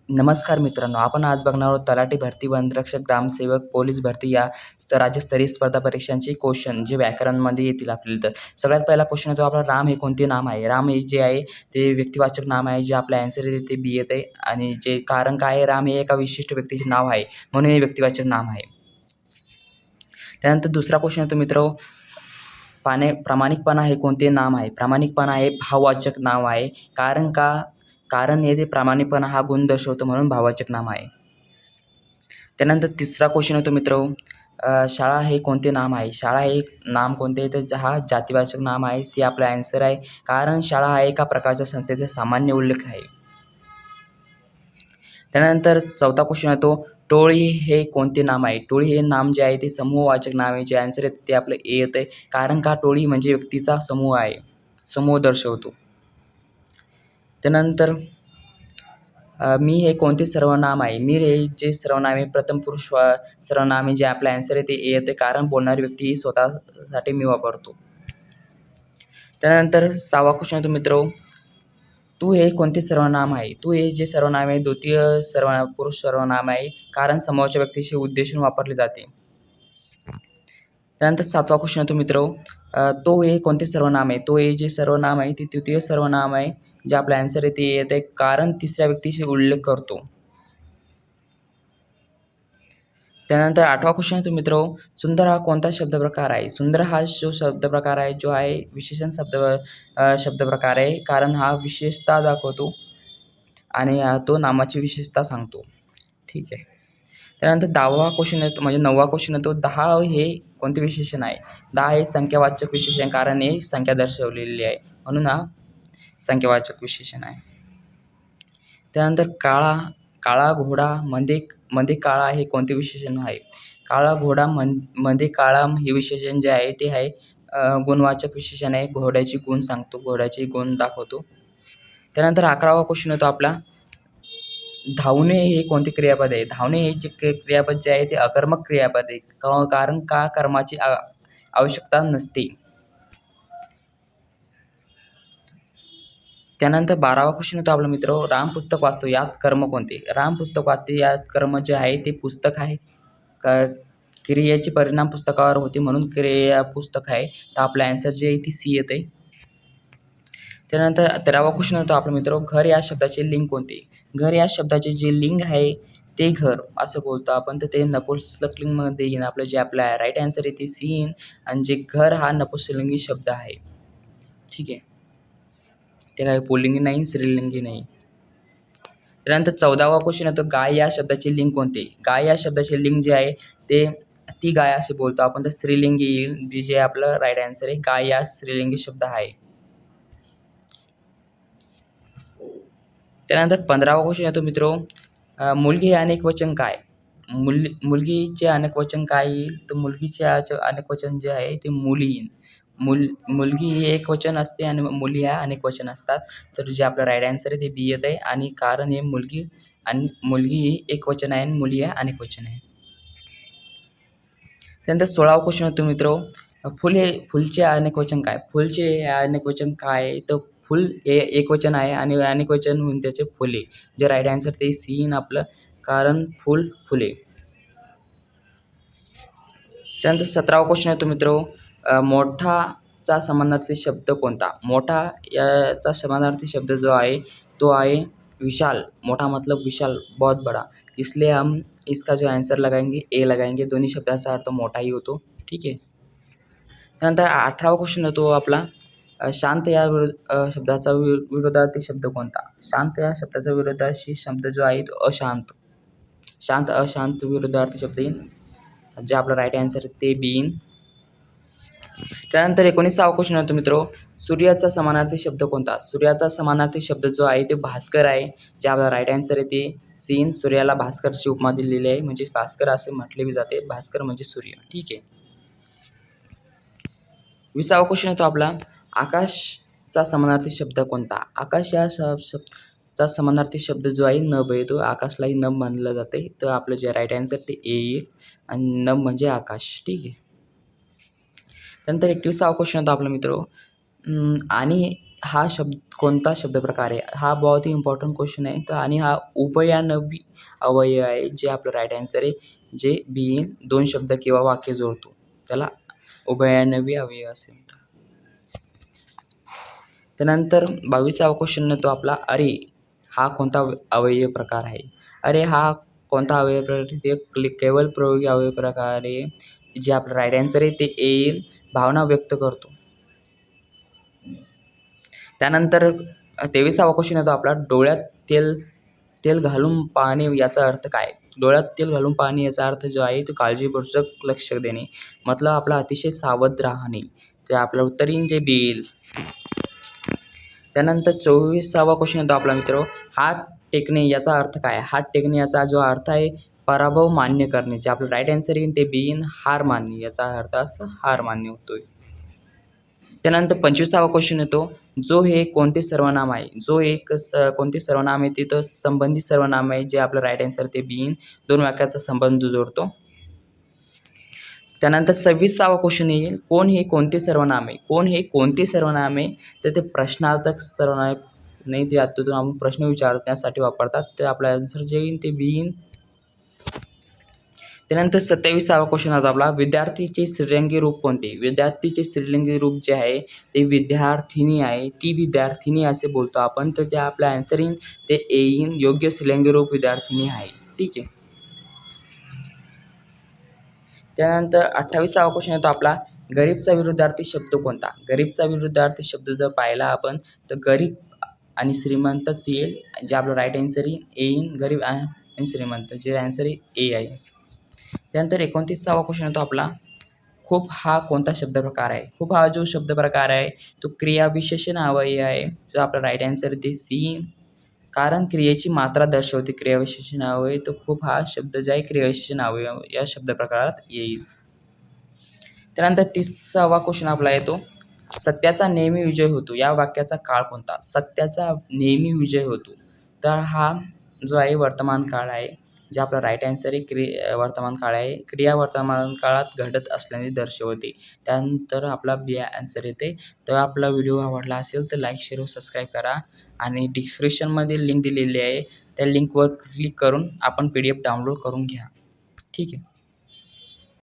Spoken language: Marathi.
नमस्कार मित्रांनो, आपण आज बघणार आहोत तलाठी भरती, वनरक्षक, ग्रामसेवक, पोलीस भरती या राज्यस्तरीय स्पर्धा परीक्षांचे क्वेश्चन जे व्याकरणमध्ये येतील आपल्याला. तर सगळ्यात पहिला क्वेश्चन येतो आपला, राम हे कोणते नाम आहे? राम हे जे आहे ते व्यक्तिवाचक नाम आहे, जे आपलं आन्सर येते ते बी येते. आणि जे कारण काय आहे, राम हे एका विशिष्ट व्यक्तीचे नाव आहे म्हणून हे व्यक्तिवाचक नाम आहे. त्यानंतर दुसरा क्वेश्चन येतो मित्र, प्रामाणिकपणा हे कोणते नाम आहे? प्रामाणिकपणा हे भाववाचक नाव आहे. कारण येथे प्रामाणिकपणा हा गुण दर्शवतो म्हणून भाववाचक नाम आहे. त्यानंतर तिसरा क्वेश्चन होतो मित्र, शाळा हे कोणते नाम आहे? शाळा हे नाम कोणते आहे? तर हा जातीवाचक नाम आहे. सी आपला आन्सर आहे. कारण शाळा हा एका प्रकारच्या संस्थेचा सामान्य उल्लेख आहे. त्यानंतर चौथा क्वेश्चन येतो, टोळी हे कोणते नाम आहे? टोळी हे नाम जे आहे ते समूहवाचक नाम आहे. जे आन्सर आहे ते आपलं ए येतं आहे. कारण का टोळी म्हणजे व्यक्तीचा समूह आहे, समूह दर्शवतो. त्यानंतर मी हे कोणते सर्वनाम आहे? मी हे जे सर्वनाम आहे प्रथम पुरुष सर्वनाम आहे. जे आपलं आन्सर आहे ते ए येते. कारण बोलणारी व्यक्ती ही स्वतःसाठी मी वापरतो. त्यानंतर 6वा क्वेश्चन येतो मित्र, तू हे कोणते सर्वनाम आहे? तू हे जे सर्वनाम आहे द्वितीय पुरुष सर्वनाम आहे. कारण समोरच्या व्यक्तीशी उद्देशून वापरले जाते. त्यानंतर 7वा क्वेश्चन येतो मित्र, तो हे कोणते सर्वनाम आहे? तो हे जे सर्वनाम आहे ते तृतीय सर्वनाम आहे. जे आपलं आन्सर आहे ते येते. कारण तिसऱ्या व्यक्तीशी उल्लेख करतो. त्यानंतर 8वा क्वेश्चन येतो मित्र, सुंदर हा कोणता शब्दप्रकार आहे? सुंदर हा जो शब्दप्रकार आहे जो आहे विशेषण शब्दप्रकार आहे. कारण हा विशेषता दाखवतो आणि तो नामाची विशेषता सांगतो. ठीक आहे. त्यानंतर 10वा क्वेश्चन येतो म्हणजे 9वा क्वेश्चन येतो, 10 हे कोणते विशेषण आहे? 10 हे संख्यावाचक विशेषण, कारण हे संख्या दर्शवलेली आहे म्हणून हा संख्यावाचक विशेषण आहे. त्यानंतर काळा घोडा मध्ये काळा हे कोणते विशेषण आहे? काळा घोडा मध्ये काळा हे विशेषण जे आहे ते आहे गुणवाचक विशेषण आहे. घोड्याची गुण सांगतो, घोड्याचे गुण दाखवतो. त्यानंतर 11वा क्वेश्चन होतो आपला, धावणे हे कोणते क्रियापद आहे? धावणे हे जे क्रियापद जे आहे ते अकर्मक क्रियापद आहे. कारण का कर्माची आवश्यकता नसते. त्यानंतर 12वा क्वेश्चन होतो आपला मित्र, राम पुस्तक वाचतो यात कर्म कोणते? राम पुस्तक वाचते यात कर्म जे आहे ते पुस्तक आहे. क्रियेचे परिणाम पुस्तकावर होते म्हणून क्रिया पुस्तक आहे. तर आपला आन्सर जे आहे ती सी येते. त्यानंतर 13वा क्वेश्चन होतो आपला मित्र, घर या शब्दाचे लिंग कोणते? घर या शब्दाचे जे लिंग आहे ते घर असं बोलतो आपण, तर ते नपुंसकलिंगमध्ये येईन. आपलं जे आपला राईट आन्सर आहे ते सी येईन. आणि जे घर हा नपुंसकलिंगी शब्द आहे. ठीक आहे, ते काय पुल्लिंगी नाही, स्त्रीलिंगी नाही. त्यानंतर 14वा क्वेश्चन येतो, गाय या शब्दाचे लिंग कोणते? गाय या शब्दाचे लिंग जे आहे ते ती गाय असे बोलतो आपण, तर स्त्रीलिंगी येईल. जे आपलं राईट आन्सर आहे. गाय या स्त्रीलिंगी शब्द आहे. त्यानंतर 15वा क्वेश्चन येतो मित्र, मुलगी हे अनेक वचन काय? मुलगीचे अनेक वचन काय येईल? तर मुलगीचे अनेक वचन जे आहे ते मुली येईल. मुलगी ही एक वचन असते आणि मुली ह्या अनेक वचन असतात. तर जे आपलं राईट आन्सर आहे ते बी येत आहे. आणि कारण हे मुलगी ही एक वचन आहे आणि मुली ह्या अनेक वचन आहे. त्यानंतर 16वा क्वेश्चन होतो मित्र, फुलचे अनेक वचन काय? फुलचे हे अनेक वचन काय? तर फुल हे एक वचन आहे आणि अनेक वचन होऊन त्याचे फुले. जे राईट आन्सर ते सी येईन आपलं, कारण फुले. त्यानंतर 17वा क्वेश्चन येतो मित्र, मोठाचा समानार्थी शब्द कोणता? मोठा याचा समानार्थी शब्द जो आहे तो आहे विशाल. मोठा मतलब विशाल, बहुत बड़ा. इसलिए हम इसका जो आंसर लगाएंगे ए लगाएंगे. दोन्ही शब्दाचा अर्थ मोठाही होतो. ठीक आहे. त्यानंतर 18वा क्वेश्चन होतो आपला, शांत या शब्दाचा विरोधार्थी शब्द कोणता? शांत या शब्दाचा विरोधार्थी शब्द जो आहे तो अशांत. शांत अशांत विरोधार्थी शब्द येईल. जे आपलं राईट आन्सर ते बी येईन. त्यानंतर 19वा क्वेश्चन होतो मित्र, सूर्याचा समानार्थी शब्द कोणता? सूर्याचा समानार्थी शब्द जो आहे ते भास्कर आहे. जे आपला राईट आन्सर आहे ते सी येईन. सूर्याला भास्करची उपमा दिलेली आहे, म्हणजे भास्कर असे म्हटले जाते. भास्कर म्हणजे सूर्य. ठीक आहे. 20वा क्वेश्चन येतो आपला, आकाशचा समानार्थी शब्द कोणता? आकाश या चा समानार्थी शब्द जो आहे नभ येतो. आकाशलाही नभ मानलं जाते. तर आपलं जे राईट आन्सर ते ए येईल. आणि नभ म्हणजे आकाश. ठीक आहे. त्यानंतर 21वा क्वेश्चन होता आपला मित्र, आणि हा कोणता शब्दप्रकार आहे? हा बहुत ही इम्पॉर्टंट क्वेश्चन आहे. तर आणि हा उभयान्वयी अव्यय आहे, जे आपलं राईट आन्सर आहे. जे बिन दोन शब्द किंवा वाक्य जोडतो त्याला उभयान्वयी अव्यय असे म्हणतात. त्यानंतर 22वा क्वेश्चन येतो आपला, अरे हा कोणता अवयव प्रकार आहे? अरे हा कोणता अवयव प्रकार? ते केवळ प्रयोगी अवयव प्रकार आहे. जे आपलं राईट आन्सर आहे ते येईल भावना व्यक्त करतो. त्यानंतर 23वा क्वेश्चन येतो आपला, डोळ्यात तेल तेल घालून पाहणे याचा अर्थ काय? डोळ्यात तेल घालून पाहणे याचा अर्थ जो आहे तो काळजीपूर्वक लक्ष देणे, मतलब आपला अतिशय सावध राहणे. ते आपलं उत्तर येईल जे बिल. त्यानंतर 24वा क्वेश्चन येतो आपला मित्र, हात टेकणे याचा अर्थ काय? हात टेकणे याचा जो अर्थ आहे पराभव मान्य करणे. जे आपलं राईट आन्सर येईल ते बिन हार मानणे. याचा अर्थ असं हार मान्य होतोय. त्यानंतर 25वा क्वेश्चन येतो, जो हे कोणते सर्वनाम आहे? जो एक कोणते सर्वनाम आहे? तिथं संबंधित सर्वनाम आहे. जे आपलं राईट आन्सर ते बिन दोन वाक्याचा संबंध जोडतो. त्यानंतर 26वा क्वेश्चन येईल, कोण हे कोणते सर्वनाम आहे? कोण हे कोणते सर्वनाम आहे? तर ते प्रश्नार्थक सर्वनाम नाही, ते यातून आपण प्रश्न विचारण्यासाठी वापरतात. तर आपला आन्सर जे येईल ते बिन. त्यानंतर 27वा क्वेश्चन होता आपला, विद्यार्थीचे स्त्रीलिंगी रूप कोणते? विद्यार्थीचे स्त्रीलिंगी रूप जे आहे ते विद्यार्थिनी आहे. ती विद्यार्थिनी असे बोलतो आपण. तर जे आपलं आन्सर येईल ते येईल योग्य स्त्रीलिंगी रूप विद्यार्थिनी आहे. ठीक आहे. त्यानंतर 28वा क्वेश्चन येतो आपला, गरीबचा विरुद्धार्थी शब्द कोणता? गरीबचा विरुद्धार्थी शब्द जर पाहिला आपण तर गरीब आणि श्रीमंतच येईल. जे आपलं राईट आन्सर येईल गरीब आणि श्रीमंत. जे आन्सर ए आहे. त्यानंतर 29वा क्वेश्चन येतो आपला, खूप हा कोणता शब्दप्रकार आहे? खूप हा जो शब्दप्रकार आहे तो क्रियाविशेषण अव्यय आहे. जो आपला राईट आन्सर ते सी, कारण क्रियेची मात्रा दर्शवते क्रियाविशेषण अव्यय. तो खूप हा शब्द जो आहे क्रियाविशेषण अव्यय या शब्दप्रकारात येईल. त्यानंतर 30वा क्वेश्चन आपला येतो, सत्याचा नेहमी विजय होतो या वाक्याचा काळ कोणता? सत्याचा नेहमी विजय होतो. तर हा जो आहे वर्तमान काळ आहे. जे आपला राईट आन्सर आहे वर्तमान काळ आहे. क्रिया वर्तमान काळात घडत असल्याने दर्शवते. त्यानंतर आपला बी आन्सर येते. तर आपला व्हिडिओ आवडला असेल तर लाईक, शेअर व सबस्क्राईब करा. आणि डिस्क्रिप्शनमध्ये लिंक दिलेली आहे. त्या लिंकवर क्लिक करून आपण PDF डाउनलोड करून घ्या. ठीक आहे.